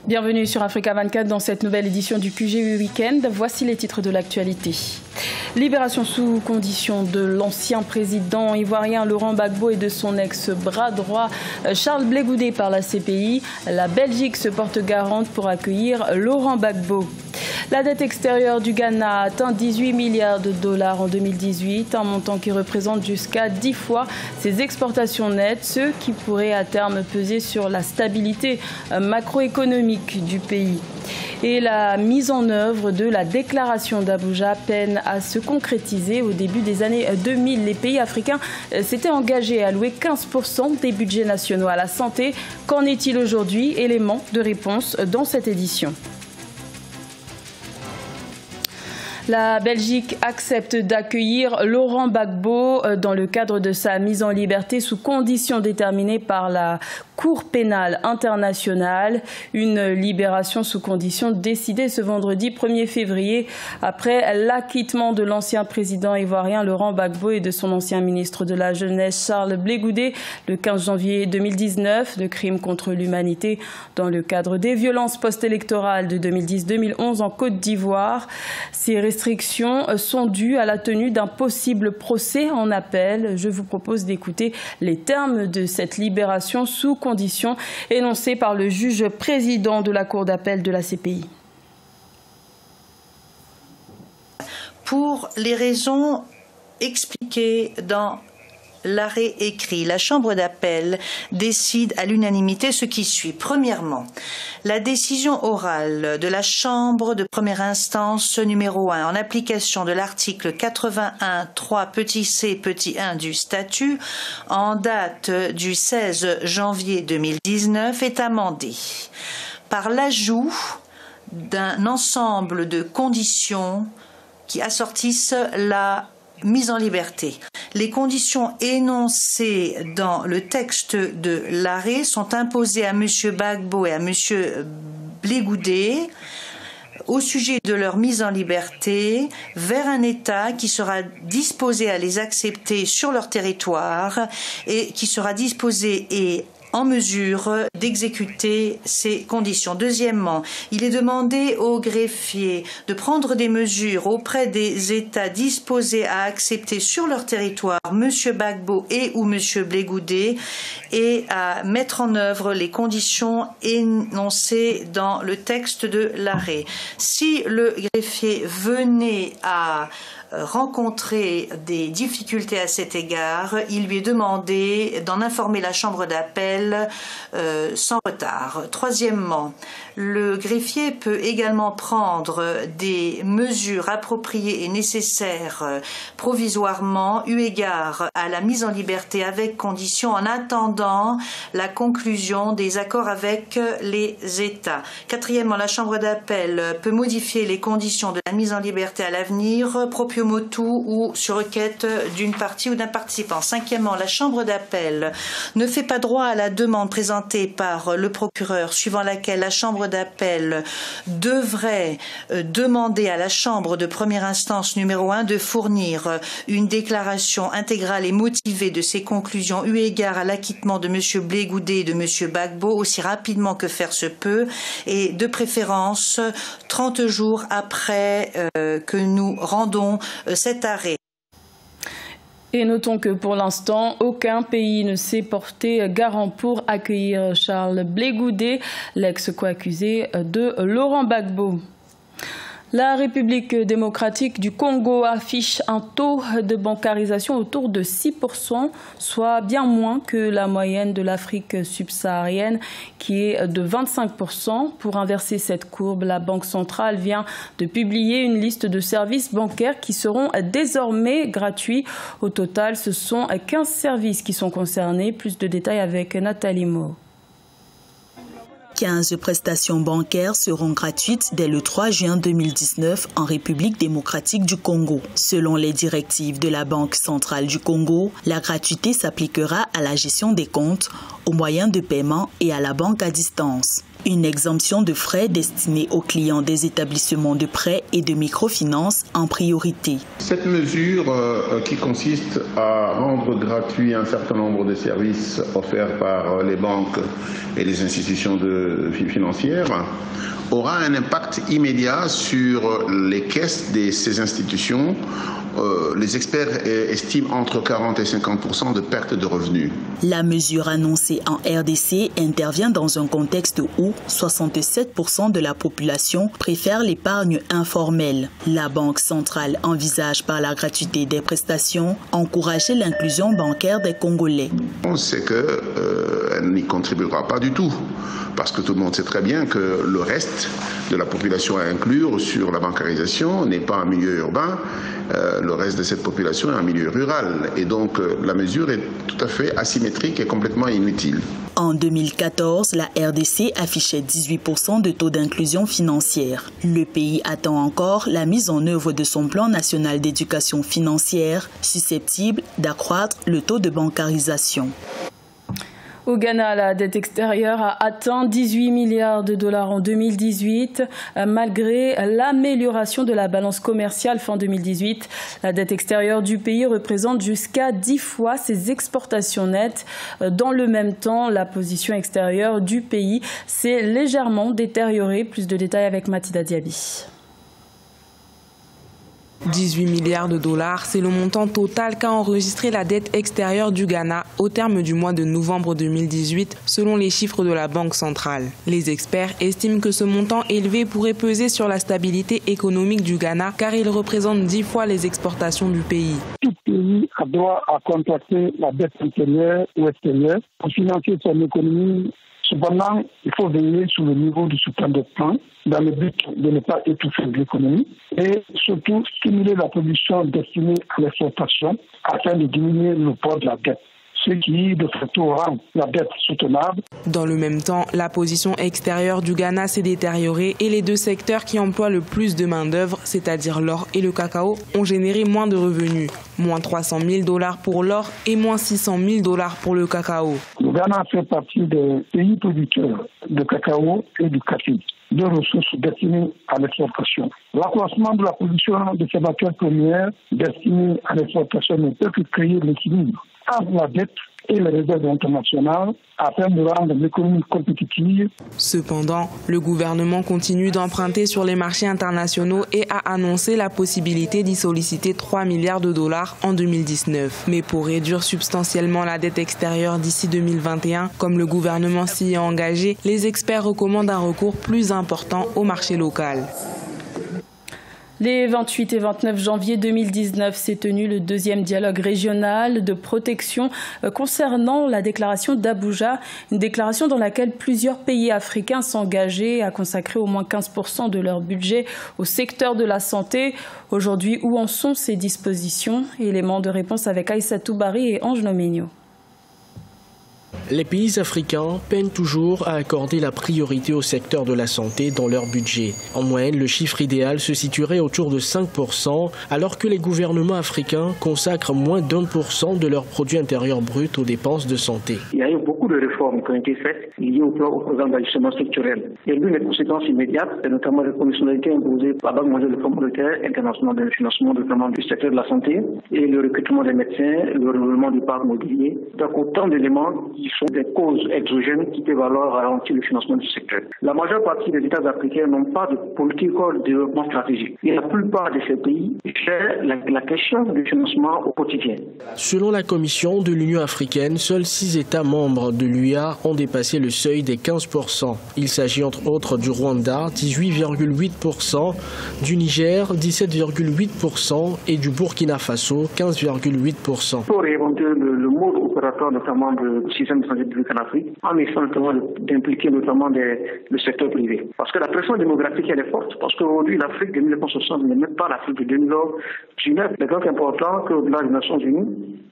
Bienvenue sur Africa 24 dans cette nouvelle édition du QG Week-end. Voici les titres de l'actualité. Libération sous condition de l'ancien président ivoirien Laurent Gbagbo et de son ex-bras droit Charles Blé Goudé par la CPI. La Belgique se porte garante pour accueillir Laurent Gbagbo. La dette extérieure du Ghana a atteint 18 milliards de dollars en 2018, un montant qui représente jusqu'à 10 fois ses exportations nettes, ce qui pourrait à terme peser sur la stabilité macroéconomique du pays. Et la mise en œuvre de la déclaration d'Abuja peine à se concrétiser. Au début des années 2000, les pays africains s'étaient engagés à allouer 15% des budgets nationaux à la santé. Qu'en est-il aujourd'hui? Élément de réponse dans cette édition. La Belgique accepte d'accueillir Laurent Gbagbo dans le cadre de sa mise en liberté sous conditions déterminées par la Cour pénale internationale. Une libération sous conditions décidée ce vendredi 1er février après l'acquittement de l'ancien président ivoirien Laurent Gbagbo et de son ancien ministre de la Jeunesse Charles Blé Goudé le 15 janvier 2019 de crimes contre l'humanité dans le cadre des violences post-électorales de 2010-2011 en Côte d'Ivoire. Ces restrictions sont dues à la tenue d'un possible procès en appel. Je vous propose d'écouter les termes de cette libération sous conditions énoncées par le juge président de la Cour d'appel de la CPI. Pour les raisons expliquées dans l'arrêt écrit, la Chambre d'appel décide à l'unanimité ce qui suit. Premièrement, la décision orale de la Chambre de première instance numéro 1 en application de l'article 81.3 petit c petit 1 du statut en date du 16 janvier 2019 est amendée par l'ajout d'un ensemble de conditions qui assortissent la mise en liberté. Les conditions énoncées dans le texte de l'arrêt sont imposées à M. Gbagbo et à M. Blé Goudé au sujet de leur mise en liberté vers un État qui sera disposé à les accepter sur leur territoire et qui sera disposé et en mesure d'exécuter ces conditions. Deuxièmement, il est demandé au greffier de prendre des mesures auprès des États disposés à accepter sur leur territoire M. Gbagbo et ou M. Blé Goudé et à mettre en œuvre les conditions énoncées dans le texte de l'arrêt. Si le greffier venait à rencontrer des difficultés à cet égard, il lui est demandé d'en informer la Chambre d'appel sans retard. Troisièmement, le greffier peut également prendre des mesures appropriées et nécessaires provisoirement eu égard à la mise en liberté avec conditions en attendant la conclusion des accords avec les États. Quatrièmement, la Chambre d'appel peut modifier les conditions de la mise en liberté à l'avenir, proprio motu ou sur requête d'une partie ou d'un participant. Cinquièmement, la Chambre d'appel ne fait pas droit à la demande présentée par le procureur suivant laquelle la Chambre d'appel devrait demander à la Chambre de première instance numéro 1 de fournir une déclaration intégrale et motivée de ses conclusions eu égard à l'acquittement de M. Blé Goudé et de M. Gbagbo aussi rapidement que faire se peut et de préférence 30 jours après que nous rendons cet arrêt. Et notons que pour l'instant, aucun pays ne s'est porté garant pour accueillir Charles Blé Goudé, l'ex-co-accusé de Laurent Gbagbo. La République démocratique du Congo affiche un taux de bancarisation autour de 6%, soit bien moins que la moyenne de l'Afrique subsaharienne qui est de 25%. Pour inverser cette courbe, la Banque centrale vient de publier une liste de services bancaires qui seront désormais gratuits. Au total, ce sont 15 services qui sont concernés. Plus de détails avec Nathalie Mo. 15 prestations bancaires seront gratuites dès le 3 juin 2019 en République démocratique du Congo. Selon les directives de la Banque centrale du Congo, la gratuité s'appliquera à la gestion des comptes, aux moyens de paiement et à la banque à distance. Une exemption de frais destinée aux clients des établissements de prêt et de microfinance en priorité. Cette mesure qui consiste à rendre gratuit un certain nombre de services offerts par les banques et les institutions financières aura un impact immédiat sur les caisses de ces institutions. Les experts estiment entre 40 et 50% de perte de revenus. La mesure annoncée en RDC intervient dans un contexte où 67% de la population préfère l'épargne informelle. La Banque centrale envisage par la gratuité des prestations encourager l'inclusion bancaire des Congolais. On sait qu'elle n'y contribuera pas du tout, parce que tout le monde sait très bien que le reste de la population à inclure sur la bancarisation n'est pas un milieu urbain, le reste de cette population est un milieu rural. Et donc la mesure est tout à fait asymétrique et complètement inutile. En 2014, la RDC affichait 18% de taux d'inclusion financière. Le pays attend encore la mise en œuvre de son plan national d'éducation financière, susceptible d'accroître le taux de bancarisation. Au Ghana, la dette extérieure a atteint 18 milliards de dollars en 2018. Malgré l'amélioration de la balance commerciale fin 2018, la dette extérieure du pays représente jusqu'à 10 fois ses exportations nettes. Dans le même temps, la position extérieure du pays s'est légèrement détériorée. Plus de détails avec Mathilda Diaby. 18 milliards de dollars, c'est le montant total qu'a enregistré la dette extérieure du Ghana au terme du mois de novembre 2018, selon les chiffres de la Banque centrale. Les experts estiment que ce montant élevé pourrait peser sur la stabilité économique du Ghana, car il représente 10 fois les exportations du pays. Tout pays a droit à contracter la dette intérieure ou extérieure pour financer son économie. Cependant, il faut veiller sur le niveau du sous-endettement dans le but de ne pas étouffer l'économie et surtout stimuler la production destinée à l'exportation afin de diminuer le poids de la dette, ce qui de facto rend la dette soutenable. Dans le même temps, la position extérieure du Ghana s'est détériorée et les deux secteurs qui emploient le plus de main-d'œuvre, c'est-à-dire l'or et le cacao, ont généré moins de revenus. Moins 300 000 dollars pour l'or et moins 600 000 dollars pour le cacao. Le Ghana fait partie des pays producteurs de cacao et du café, deux ressources destinées à l'exportation. L'accroissement de la production de ces matières premières destinées à l'exportation ne peut que créer l'équilibre entre la dette et les réserves internationales afin de rendre l'économie compétitive. Cependant, le gouvernement continue d'emprunter sur les marchés internationaux et a annoncé la possibilité d'y solliciter 3 milliards de dollars en 2019. Mais pour réduire substantiellement la dette extérieure d'ici 2021, comme le gouvernement s'y est engagé, les experts recommandent un recours plus important au marché local. Les 28 et 29 janvier 2019 s'est tenu le deuxième dialogue régional de protection concernant la déclaration d'Abuja, une déclaration dans laquelle plusieurs pays africains s'engageaient à consacrer au moins 15% de leur budget au secteur de la santé. Aujourd'hui, où en sont ces dispositions? Éléments de réponse avec Aïssatou Bari et Ange Noménio. Les pays africains peinent toujours à accorder la priorité au secteur de la santé dans leur budget. En moyenne, le chiffre idéal se situerait autour de 5%, alors que les gouvernements africains consacrent moins d'1% de leur produit intérieur brut aux dépenses de santé. Il y a eu beaucoup de réformes qui ont été faites liées au programme d'ajustement structurel. Et l'une des conséquences immédiates, c'est notamment les conditionnalités imposées par la Banque mondiale de Fonds monétaire international de financement notamment du secteur de la santé et le recrutement des médecins, le renouvellement du parc mobilier. Donc autant d'éléments qui sont des causes exogènes qui peuvent alors ralentir le financement du secteur. La majeure partie des États africains n'ont pas de politique de développement stratégique. Et la plupart de ces pays gèrent la question du financement au quotidien. Selon la Commission de l'Union africaine, seuls 6 États membres de l'UA ont dépassé le seuil des 15%. Il s'agit entre autres du Rwanda, 18,8%, du Niger, 17,8% et du Burkina Faso, 15,8%. Pour réinventer le mode opératoire notamment du système de santé publique en Afrique, en essayant notamment d'impliquer notamment le secteur privé. Parce que la pression démographique elle est forte, parce qu'aujourd'hui l'Afrique de 1960 n'est même pas l'Afrique de 2019. C'est donc important qu'au-delà des Nations Unies,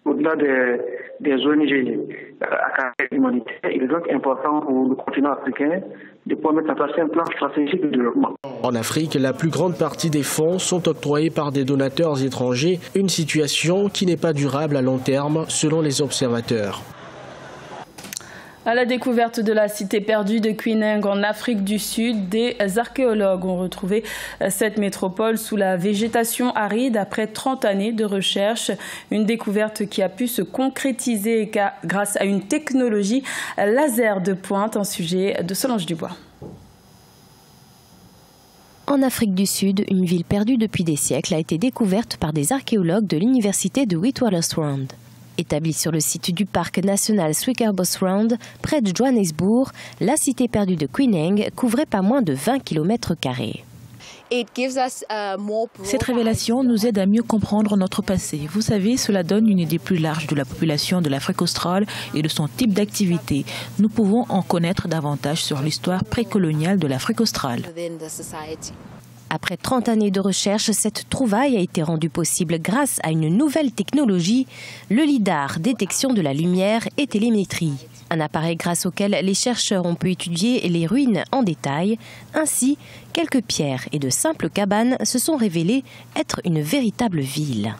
au-delà des ONG à caractère humanitaire, il est donc important pour le continent africain de pouvoir mettre en place un plan stratégique de développement. En Afrique, la plus grande partie des fonds sont octroyés par des donateurs étrangers, une situation qui n'est pas durable à long terme selon les observateurs. À la découverte de la cité perdue de Kwinneng en Afrique du Sud, des archéologues ont retrouvé cette métropole sous la végétation aride après 30 années de recherche. Une découverte qui a pu se concrétiser grâce à une technologie laser de pointe, un sujet de Solange Dubois. En Afrique du Sud, une ville perdue depuis des siècles a été découverte par des archéologues de l'université de Witwatersrand. Établie sur le site du parc national Suikerbosrand, près de Johannesburg, la cité perdue de Kwinneng couvrait pas moins de 20 km². Cette révélation nous aide à mieux comprendre notre passé. Vous savez, cela donne une idée plus large de la population de l'Afrique australe et de son type d'activité. Nous pouvons en connaître davantage sur l'histoire précoloniale de l'Afrique australe. Après 30 années de recherche, cette trouvaille a été rendue possible grâce à une nouvelle technologie, le LIDAR, détection de la lumière et télémétrie. Un appareil grâce auquel les chercheurs ont pu étudier les ruines en détail. Ainsi, quelques pierres et de simples cabanes se sont révélées être une véritable ville.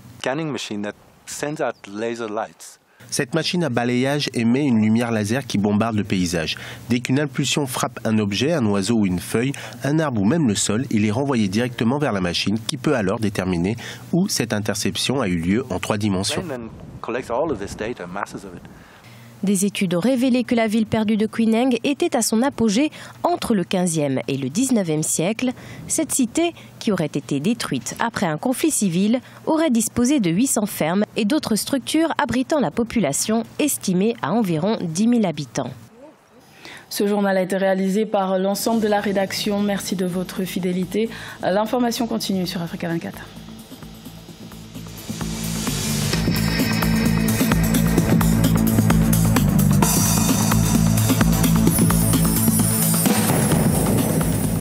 Cette machine à balayage émet une lumière laser qui bombarde le paysage. Dès qu'une impulsion frappe un objet, un oiseau ou une feuille, un arbre ou même le sol, il est renvoyé directement vers la machine qui peut alors déterminer où cette interception a eu lieu en 3 dimensions. Des études ont révélé que la ville perdue de Kwinneng était à son apogée entre le 15e et le 19e siècle. Cette cité, qui aurait été détruite après un conflit civil, aurait disposé de 800 fermes et d'autres structures abritant la population estimée à environ 10 000 habitants. Ce journal a été réalisé par l'ensemble de la rédaction. Merci de votre fidélité. L'information continue sur Africa 24.